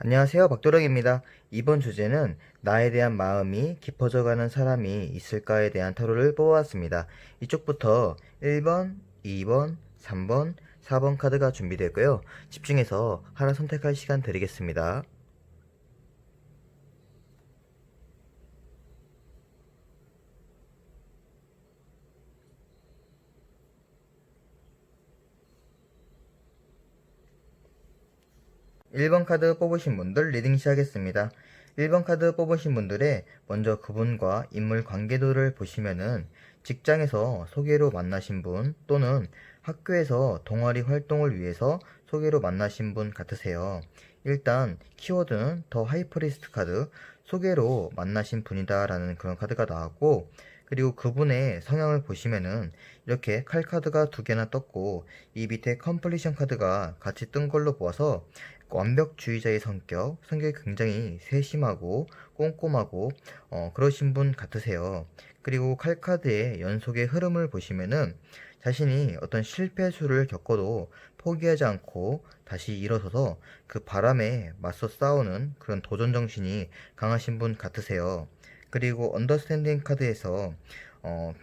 안녕하세요. 박도령입니다. 이번 주제는 나에 대한 마음이 깊어져가는 사람이 있을까에 대한 타로를 뽑아왔습니다. 이쪽부터 1번, 2번, 3번, 4번 카드가 준비되고요. 집중해서 하나 선택할 시간 드리겠습니다. 1번 카드 뽑으신 분들 리딩 시작하겠습니다. 1번 카드 뽑으신 분들의 먼저 그분과 인물 관계도를 보시면은 직장에서 소개로 만나신 분 또는 학교에서 동아리 활동을 위해서 소개로 만나신 분 같으세요. 일단 키워드는 더 하이프리스트 카드, 소개로 만나신 분이다 라는 그런 카드가 나왔고, 그리고 그분의 성향을 보시면은 이렇게 칼 카드가 두 개나 떴고 이 밑에 컴플리션 카드가 같이 뜬 걸로 보아서 완벽주의자의 성격이 굉장히 세심하고 꼼꼼하고 그러신 분 같으세요. 그리고 칼카드의 연속의 흐름을 보시면은 자신이 어떤 실패수를 겪어도 포기하지 않고 다시 일어서서 그 바람에 맞서 싸우는 그런 도전 정신이 강하신 분 같으세요. 그리고 언더스탠딩 카드에서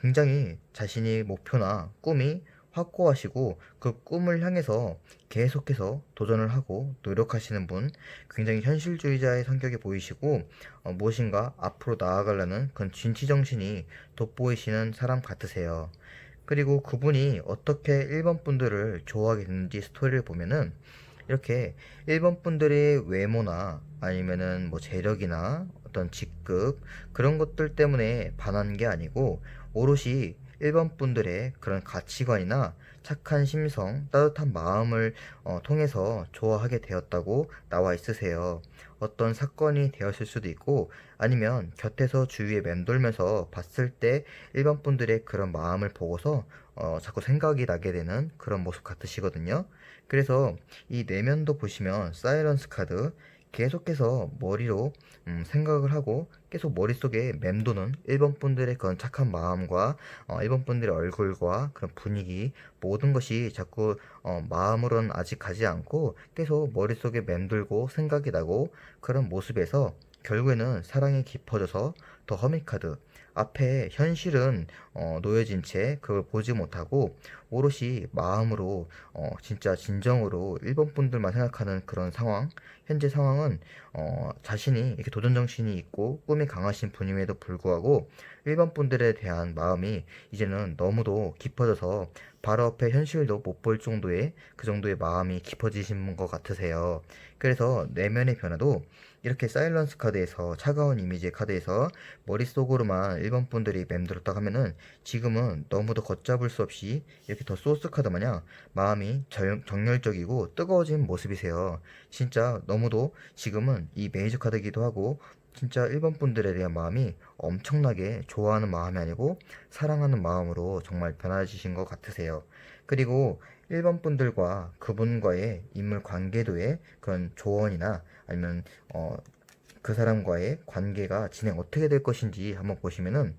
굉장히 자신이 목표나 꿈이 확고하시고 그 꿈을 향해서 계속해서 도전을 하고 노력하시는 분, 굉장히 현실주의자의 성격이 보이시고 무엇인가 앞으로 나아가려는 그런 진취정신이 돋보이시는 사람 같으세요. 그리고 그분이 어떻게 1번 분들을 좋아하게 됐는지 스토리를 보면은 이렇게 1번 분들의 외모나 아니면은 뭐 재력이나 어떤 직급 그런 것들 때문에 반한 게 아니고 오롯이 1번 분들의 그런 가치관이나 착한 심성, 따뜻한 마음을 통해서 좋아하게 되었다고 나와 있으세요. 어떤 사건이 되었을 수도 있고 아니면 곁에서 주위에 맴돌면서 봤을 때 1번 분들의 그런 마음을 보고서 자꾸 생각이 나게 되는 그런 모습 같으시거든요. 그래서 이 내면도 보시면 사이런스 카드 계속해서 머리로 생각을 하고 계속 머릿속에 맴도는 1번 분들의 그런 착한 마음과 1번 분들의 얼굴과 그런 분위기 모든 것이 자꾸 마음으로는 아직 가지 않고 계속 머릿속에 맴돌고 생각이 나고 그런 모습에서 결국에는 사랑이 깊어져서 더 허밋 카드 앞에 현실은 놓여진 채 그걸 보지 못하고 오롯이 마음으로 진짜 진정으로 1번 분들만 생각하는 그런 상황. 현재 상황은 자신이 이렇게 도전 정신이 있고 꿈이 강하신 분임에도 불구하고 1번 분들에 대한 마음이 이제는 너무도 깊어져서 바로 앞에 현실도 못 볼 정도의 그 정도의 마음이 깊어지신 것 같으세요. 그래서 내면의 변화도 이렇게 사일런스 카드에서 차가운 이미지의 카드에서 머릿속으로만 1번 분들이 맴들었다 하면은 지금은 너무도 걷잡을 수 없이 이렇게 더 소스 카드 마냥 마음이 정열적이고 뜨거워진 모습이세요. 진짜 너무도 지금은 이 메이저 카드이기도 하고 진짜 1번 분들에 대한 마음이 엄청나게 좋아하는 마음이 아니고 사랑하는 마음으로 정말 변화지신 것 같으세요. 그리고 1번 분들과 그분과의 인물 관계도의 그런 조언이나 아니면 그 사람과의 관계가 진행 어떻게 될 것인지 한번 보시면은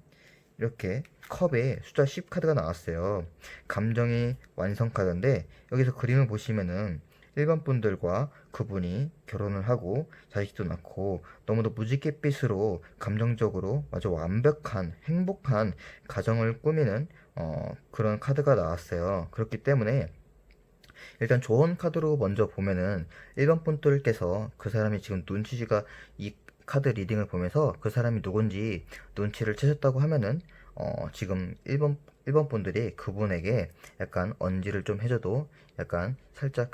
이렇게 컵에 숫자 10 카드가 나왔어요. 감정의 완성 카드인데 여기서 그림을 보시면은 일반 분들과 그분이 결혼을 하고 자식도 낳고 너무도 무지갯빛으로 감정적으로 아주 완벽한 행복한 가정을 꾸미는 그런 카드가 나왔어요. 그렇기 때문에 일단 조언 카드로 먼저 보면은 1번 분들께서 그 사람이 지금 눈치가 이 카드 리딩을 보면서 그 사람이 누군지 눈치를 채셨다고 하면은 지금 1번 분들이 그분에게 약간 언지를 좀 해줘도 약간 살짝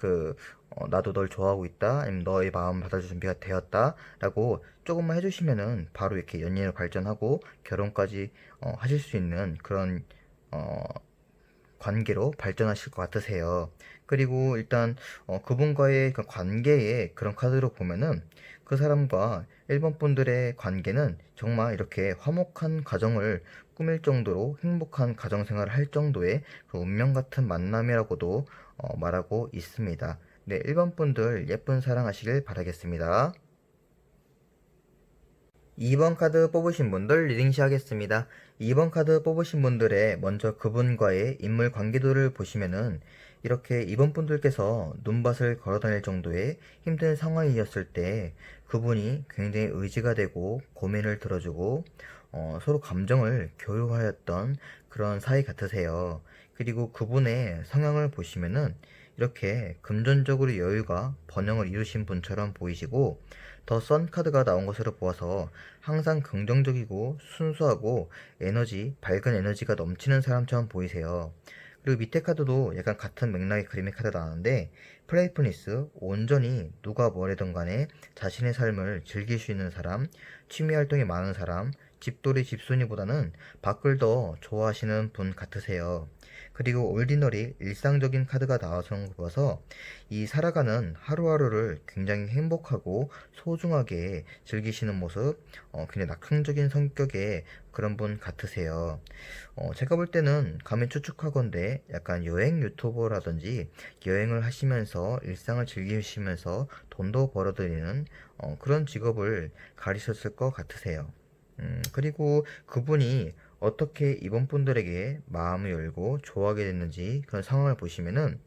나도 널 좋아하고 있다 아니면 너의 마음 받아줄 준비가 되었다 라고 조금만 해주시면은 바로 이렇게 연인으로 발전하고 결혼까지 하실 수 있는 그런 어, 관계로 발전하실 것 같으세요. 그리고 일단 그분과의 그 관계에 그런 카드로 보면은 그 사람과 1번 분들의 관계는 정말 이렇게 화목한 가정을 꾸밀 정도로 행복한 가정 생활을 할 정도의 그 운명 같은 만남이라고도 말하고 있습니다. 네, 1번 분들 예쁜 사랑하시길 바라겠습니다. 2번 카드 뽑으신 분들 리딩 시작하겠습니다. 2번 카드 뽑으신 분들의 먼저 그분과의 인물 관계도를 보시면은 이렇게 이번 분들께서 눈밭을 걸어 다닐 정도의 힘든 상황이었을 때 그분이 굉장히 의지가 되고 고민을 들어주고 서로 감정을 교류하였던 그런 사이 같으세요. 그리고 그분의 성향을 보시면은 이렇게 금전적으로 여유가 번영을 이루신 분처럼 보이시고 더 선 카드가 나온 것으로 보아서 항상 긍정적이고 순수하고 밝은 에너지가 넘치는 사람처럼 보이세요. 그리고 밑에 카드도 약간 같은 맥락의 그림의 카드가 나왔는데 플레이풀니스, 온전히 누가 뭐래든 간에 자신의 삶을 즐길 수 있는 사람, 취미 활동이 많은 사람, 집돌이 집순이보다는 밖을 더 좋아하시는 분 같으세요. 그리고 올디너리 일상적인 카드가 나와서 이 살아가는 하루하루를 굉장히 행복하고 소중하게 즐기시는 모습, 굉장히 낙천적인 성격의 그런 분 같으세요. 제가 볼 때는 감히 추측하건대 약간 여행 유튜버라든지 여행을 하시면서 일상을 즐기시면서 돈도 벌어들이는 그런 직업을 가리셨을 것 같으세요. 그리고 그분이 어떻게 이번 분들에게 마음을 열고 좋아하게 됐는지 그런 상황을 보시면은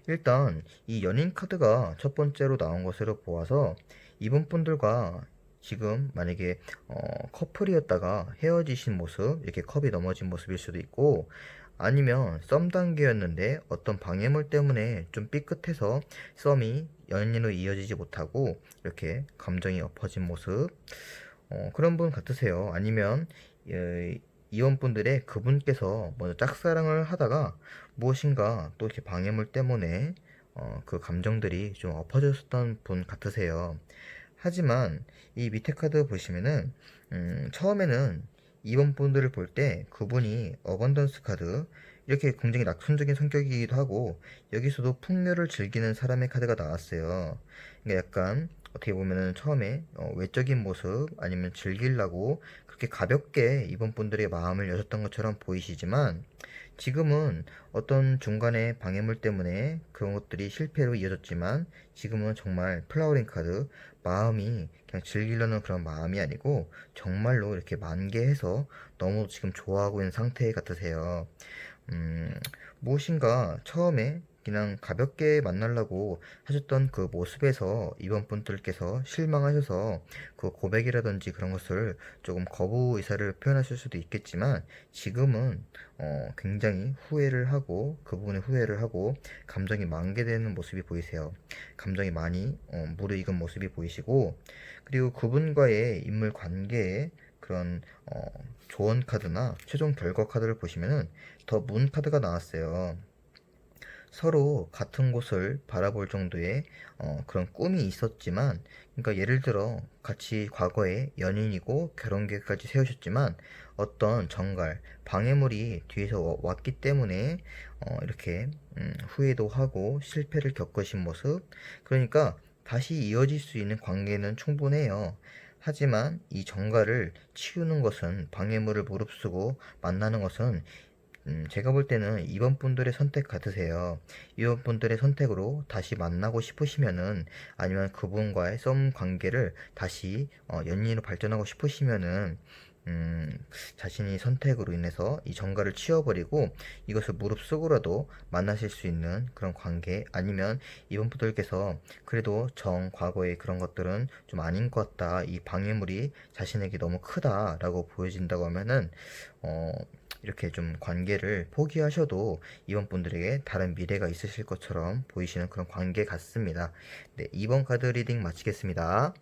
일단 이 연인 카드가 첫 번째로 나온 것으로 보아서 이번 분들과 지금 만약에 커플이었다가 헤어지신 모습, 이렇게 컵이 넘어진 모습일 수도 있고 아니면 썸 단계였는데 어떤 방해물 때문에 좀 삐끗해서 썸이 연인으로 이어지지 못하고 이렇게 감정이 엎어진 모습, 그런 분 같으세요. 아니면 이원분들의 그분께서 먼저 짝사랑을 하다가 무엇인가 또 이렇게 방해물 때문에 그 감정들이 좀 엎어졌던 분 같으세요. 하지만 이 밑에 카드 보시면은 처음에는 이번 분들을 볼 때 그분이 어번던스 카드, 이렇게 굉장히 낙천적인 성격이기도 하고 여기서도 풍요를 즐기는 사람의 카드가 나왔어요. 그러니까 약간 어떻게 보면은 처음에 외적인 모습 아니면 즐기려고 그렇게 가볍게 이번 분들의 마음을 여셨던 것처럼 보이시지만 지금은 어떤 중간에 방해물 때문에 그런 것들이 실패로 이어졌지만 지금은 정말 플라워링 카드, 마음이 그냥 즐기려는 그런 마음이 아니고 정말로 이렇게 만개해서 너무 지금 좋아하고 있는 상태 같으세요. 음, 무엇인가 처음에 그냥 가볍게 만나려고 하셨던 그 모습에서 이번 분들께서 실망하셔서 그 고백이라든지 그런 것을 조금 거부 의사를 표현하실 수도 있겠지만 지금은 굉장히 후회를 하고 그 부분에 후회를 하고 감정이 만개되는 모습이 보이세요. 감정이 많이 무르익은 모습이 보이시고 그리고 그분과의 인물 관계에 그런 조언 카드나 최종 결과 카드를 보시면은 더 문 카드가 나왔어요. 서로 같은 곳을 바라볼 정도의 그런 꿈이 있었지만, 그러니까 예를 들어 같이 과거에 연인이고 결혼 계획까지 세우셨지만 어떤 정갈, 방해물이 뒤에서 왔기 때문에 이렇게 후회도 하고 실패를 겪으신 모습. 그러니까 다시 이어질 수 있는 관계는 충분해요. 하지만 이 정갈을 치우는 것은, 방해물을 무릅쓰고 만나는 것은 제가 볼 때는 이번 분들의 선택 같으세요. 이번 분들의 선택으로 다시 만나고 싶으시면은, 아니면 그분과의 썸 관계를 다시 연인으로 발전하고 싶으시면은, 음, 자신이 선택으로 인해서 이 정가를 치워버리고 이것을 무릅쓰고라도 만나실 수 있는 그런 관계, 아니면 이번 분들께서 그래도 과거의 그런 것들은 좀 아닌 것 같다, 이 방해물이 자신에게 너무 크다라고 보여진다고 하면은 어, 이렇게 좀 관계를 포기하셔도 이번 분들에게 다른 미래가 있으실 것처럼 보이시는 그런 관계 같습니다. 네, 2번 카드 리딩 마치겠습니다.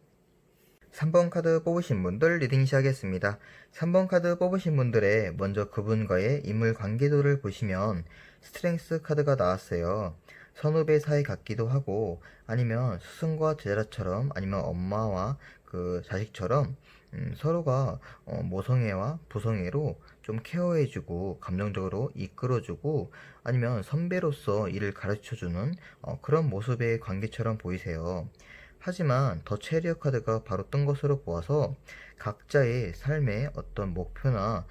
3번 카드 뽑으신 분들 리딩 시작하겠습니다. 3번 카드 뽑으신 분들의 먼저 그분과의 인물 관계도를 보시면 스트렝스 카드가 나왔어요. 선후배 사이 같기도 하고 아니면 스승과 제자처럼, 아니면 엄마와 그 자식처럼 서로가 모성애와 부성애로 좀 케어해주고 감정적으로 이끌어주고 아니면 선배로서 일을 가르쳐주는 그런 모습의 관계처럼 보이세요. 하지만 더 체리어 카드가 바로 뜬 것으로 보아서 각자의 삶의 어떤 목표나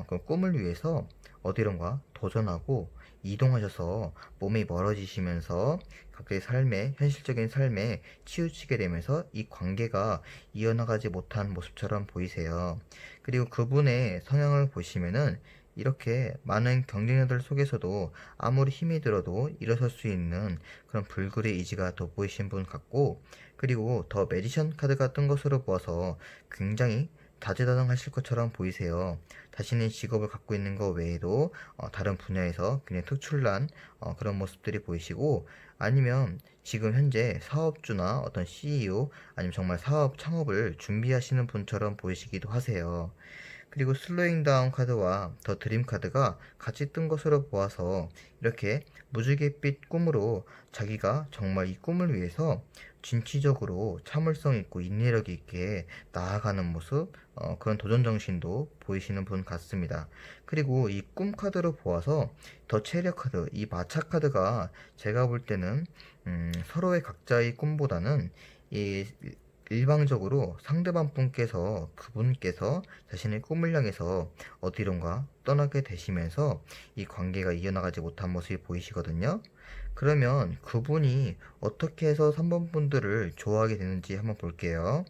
그 꿈을 위해서 어디론가 도전하고 이동하셔서 몸이 멀어지시면서 각자의 삶의, 현실적인 삶에 치우치게 되면서 이 관계가 이어나가지 못한 모습처럼 보이세요. 그리고 그분의 성향을 보시면은 이렇게 많은 경쟁자들 속에서도 아무리 힘이 들어도 일어설 수 있는 그런 불굴의 의지가 돋보이신 분 같고, 그리고 더 매지션 카드가 뜬 것으로 보아서 굉장히 다재다능하실 것처럼 보이세요. 자신의 직업을 갖고 있는 것 외에도 다른 분야에서 굉장히 특출난 그런 모습들이 보이시고, 아니면 지금 현재 사업주나 어떤 CEO, 아니면 정말 사업 창업을 준비하시는 분처럼 보이시기도 하세요. 그리고 슬로잉 다운 카드와 더 드림 카드가 같이 뜬 것으로 보아서 이렇게 무지갯빛 꿈으로 자기가 정말 이 꿈을 위해서 진취적으로 참을성 있고 인내력 있게 나아가는 모습, 그런 도전 정신도 보이시는 분 같습니다. 그리고 이 꿈 카드로 보아서 더 체력 카드, 이 마차 카드가 제가 볼 때는 서로의 각자의 꿈보다는 이 일방적으로 상대방 분께서 그분께서 자신의 꿈을 향해서 어디론가 떠나게 되시면서 이 관계가 이어나가지 못한 모습이 보이시거든요. 그러면 그분이 어떻게 해서 3번 분들을 좋아하게 되는지 한번 볼게요.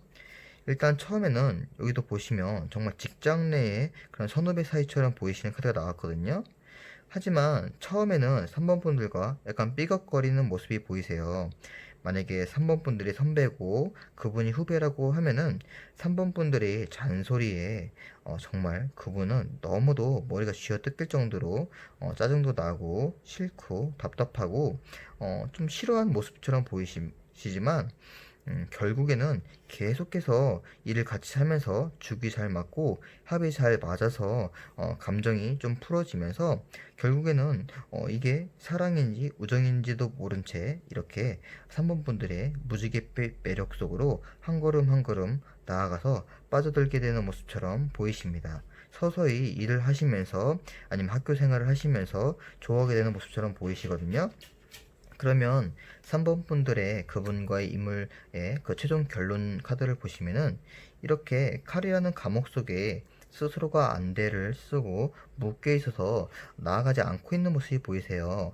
일단 처음에는 여기도 보시면 정말 직장 내에 그런 선후배 사이처럼 보이시는 카드가 나왔거든요. 하지만 처음에는 3번 분들과 약간 삐걱거리는 모습이 보이세요. 만약에 3번 분들이 선배고 그분이 후배라고 하면은 3번 분들의 잔소리에 정말 그분은 너무도 머리가 쥐어뜯길 정도로 짜증도 나고 싫고 답답하고 좀 싫어하는 모습처럼 보이시지만 결국에는 계속해서 일을 같이 하면서 죽이 잘 맞고 합이 잘 맞아서 감정이 좀 풀어지면서 결국에는 이게 사랑인지 우정인지도 모른 채 이렇게 3번 분들의 무지갯빛 매력 속으로 한 걸음 한 걸음 나아가서 빠져들게 되는 모습처럼 보이십니다. 서서히 일을 하시면서 아니면 학교 생활을 하시면서 좋아하게 되는 모습처럼 보이시거든요. 그러면 3번 분들의 그분과의 인물의 그 최종 결론 카드를 보시면은 이렇게 칼이라는 감옥 속에 스스로가 안대를 쓰고 묶여 있어서 나아가지 않고 있는 모습이 보이세요.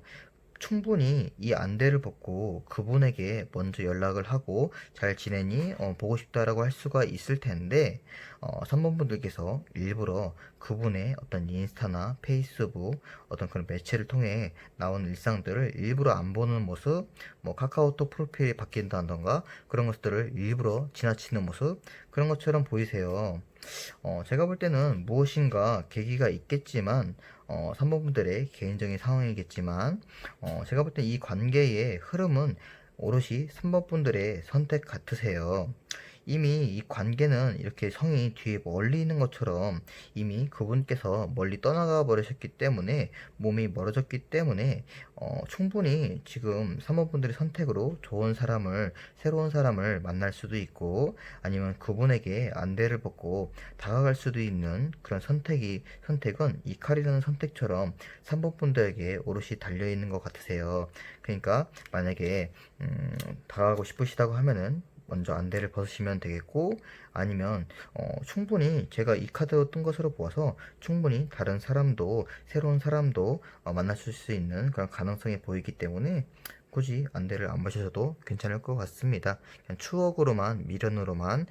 충분히 이 안대를 벗고 그분에게 먼저 연락을 하고 잘 지내니 보고 싶다라고 할 수가 있을 텐데 3번 분들께서 일부러 그분의 어떤 인스타나 페이스북 어떤 그런 매체를 통해 나오는 일상들을 일부러 안 보는 모습, 뭐 카카오톡 프로필이 바뀐다던가 그런 것들을 일부러 지나치는 모습, 그런 것처럼 보이세요. 제가 볼 때는 무엇인가 계기가 있겠지만 3번 분들의 개인적인 상황이겠지만 제가 볼 때 이 관계의 흐름은 오롯이 3번 분들의 선택 같으세요. 이미 이 관계는 이렇게 성이 뒤에 멀리 있는 것처럼 이미 그분께서 멀리 떠나가 버리셨기 때문에 몸이 멀어졌기 때문에 충분히 지금 3번 분들의 선택으로 좋은 사람을 새로운 사람을 만날 수도 있고 아니면 그분에게 안대를 벗고 다가갈 수도 있는 그런 선택은 이 칼이라는 선택처럼 3번 분들에게 오롯이 달려 있는 것 같으세요. 그러니까 만약에 다가가고 싶으시다고 하면은 먼저 안대를 벗으시면 되겠고 아니면 충분히 제가 이 카드 뜬 것으로 보아서 충분히 다른 사람도 새로운 사람도 만나실 수 있는 그런 가능성이 보이기 때문에 굳이 안대를 안 벗으셔도 괜찮을 것 같습니다. 그냥 추억으로만 미련으로만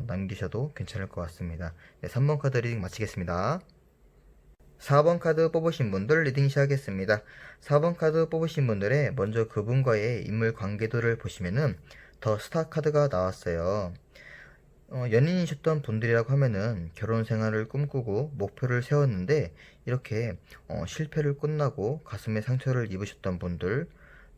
남기셔도 괜찮을 것 같습니다. 네, 3번 카드 리딩 마치겠습니다. 4번 카드 뽑으신 분들 리딩 시작하겠습니다. 4번 카드 뽑으신 분들의 먼저 그분과의 인물 관계도를 보시면은 더 스타 카드가 나왔어요. 연인이셨던 분들이라고 하면은 결혼 생활을 꿈꾸고 목표를 세웠는데 이렇게 실패를 끝나고 가슴에 상처를 입으셨던 분들,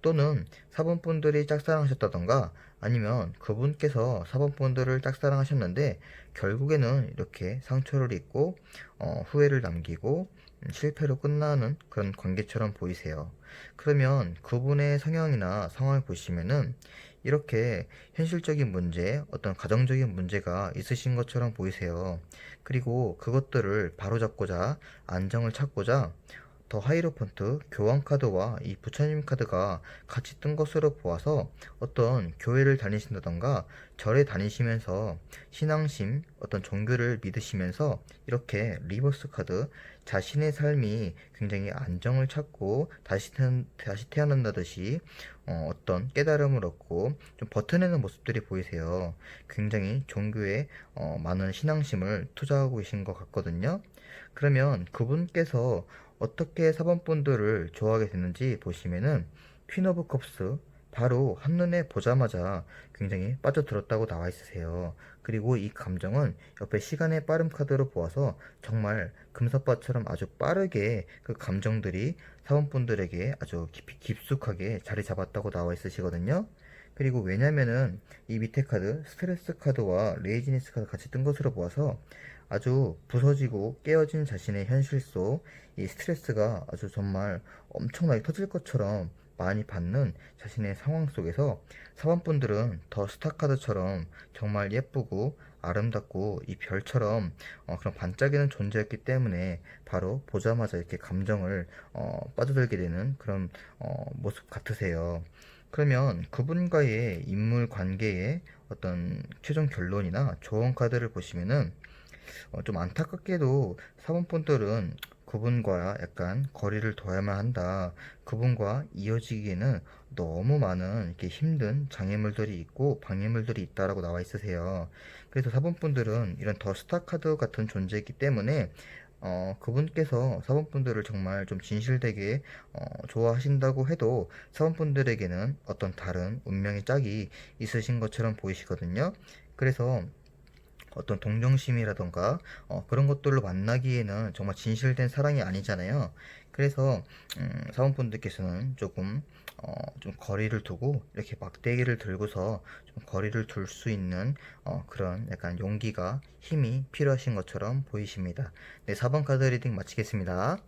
또는 4번 분들이 짝사랑하셨다던가 아니면 그분께서 4번 분들을 짝사랑하셨는데 결국에는 이렇게 상처를 입고 후회를 남기고 실패로 끝나는 그런 관계처럼 보이세요. 그러면 그분의 성향이나 상황을 보시면은 이렇게 현실적인 문제, 어떤 가정적인 문제가 있으신 것처럼 보이세요. 그리고 그것들을 바로잡고자 안정을 찾고자 더 하이로펀트 교환 카드와 이 부처님 카드가 같이 뜬 것으로 보아서 어떤 교회를 다니신다던가 절에 다니시면서 신앙심, 어떤 종교를 믿으시면서 이렇게 리버스 카드, 자신의 삶이 굉장히 안정을 찾고 다시 태어난다듯이 어떤 깨달음을 얻고 좀 버텨내는 모습들이 보이세요. 굉장히 종교에 많은 신앙심을 투자하고 계신 것 같거든요. 그러면 그분께서 어떻게 사번분들을 좋아하게 됐는지 보시면은 퀸 오브 컵스, 바로 한눈에 보자마자 굉장히 빠져들었다고 나와 있으세요. 그리고 이 감정은 옆에 시간의 빠름 카드로 보아서 정말 금사빠처럼 아주 빠르게 그 감정들이 사원분들에게 아주 깊숙하게 자리 잡았다고 나와 있으시거든요. 그리고 왜냐면은 이 밑에 카드 스트레스 카드와 레이지니스 카드 같이 뜬 것으로 보아서 아주 부서지고 깨어진 자신의 현실 속 이 스트레스가 아주 정말 엄청나게 터질 것처럼 많이 받는 자신의 상황 속에서 사원분들은 더 스타카드처럼 정말 예쁘고 아름답고 이 별처럼 그런 반짝이는 존재였기 때문에 바로 보자마자 이렇게 감정을 빠져들게 되는 그런 모습 같으세요. 그러면 그분과의 인물 관계의 어떤 최종 결론이나 조언 카드를 보시면은 좀 안타깝게도 사모분들은 그분과 약간 거리를 둬야만 한다. 그분과 이어지기에는 너무 많은 이렇게 힘든 장애물들이 있고 방해물들이 있다라고 나와 있으세요. 그래서 사본분들은 이런 더 스타 카드 같은 존재이기 때문에 그분께서 사본분들을 정말 좀 진실되게 좋아하신다고 해도 사본분들에게는 어떤 다른 운명의 짝이 있으신 것처럼 보이시거든요. 그래서 어떤 동정심이라던가 그런 것들로 만나기에는 정말 진실된 사랑이 아니잖아요. 그래서 사원분들께서는 조금 좀 거리를 두고 이렇게 막대기를 들고서 좀 거리를 둘 수 있는 그런 약간 용기가 힘이 필요하신 것처럼 보이십니다. 네, 4번 카드 리딩 마치겠습니다.